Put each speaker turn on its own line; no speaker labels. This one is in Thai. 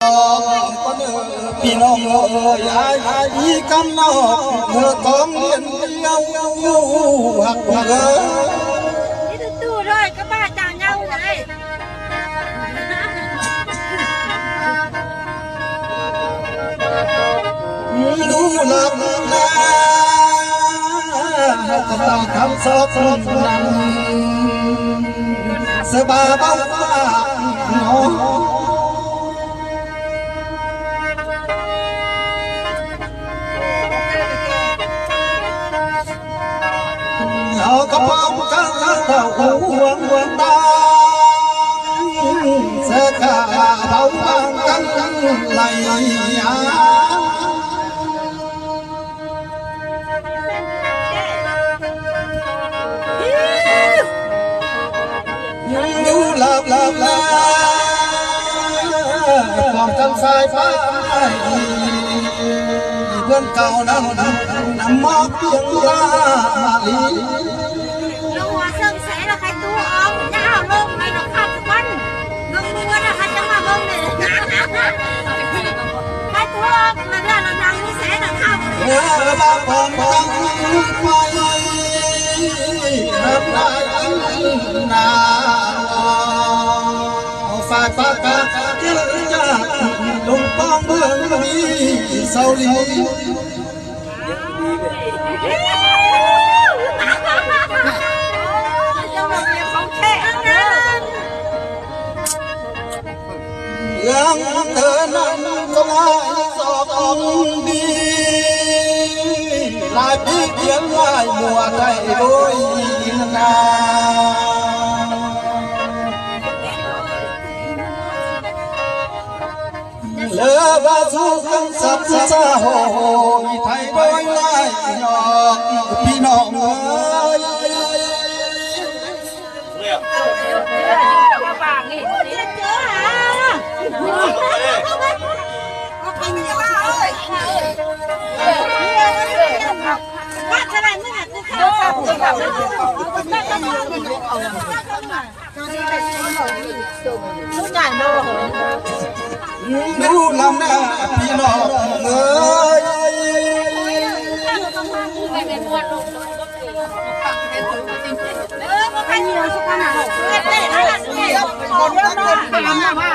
พี่น้องเอ๋ยอายกำนอกเธอต้องเรียนเดียวหักเอ๋ย
นี่ตู้ด้วยก็บ้าจางเงาเลย
รู้หลับนาต้องทำสอบนั้นสบายบ้างน้องเอากระป๋องกันเท่าห่วงตาเสื้อขาเท่าบางกันไหลอยู่หลับความกันสายฟ้าเพื่อนเก่านั้นนำมาเพียงลามาลี
ลงหัวเสื่อมเสียแล้วใครตู้ออกจะเอาลงในหลังคาทุกวันเงินมือนะคะจะมาเบิ่งเลยใครตู้ออกมาเรื่องเราดังนี่เสียหลังคา
บาปองตั้งไฟน้ำลายนาฝ่ายปากกาเจ้าจ้าลงป้องเมืองมีเสาลีเรื่องเธอนั้นก็ลายสอบดีลายพี่เพียงลายมัวใจโดยนาเลือบาสุขังสับสะโหยไทยโดยลายหยอกพี่น้องเอ๋ย
ปากนี่เจอหาก็เป็นยังไงว่าจะได้ไม่หักข้าวทุกอย่างโน่
ดูลำหน้าพี่น้องเอ๋ย
ก็ใครเหนียวสักขนาดเต้อะไรคนเริ่มร้อนตามมาว่า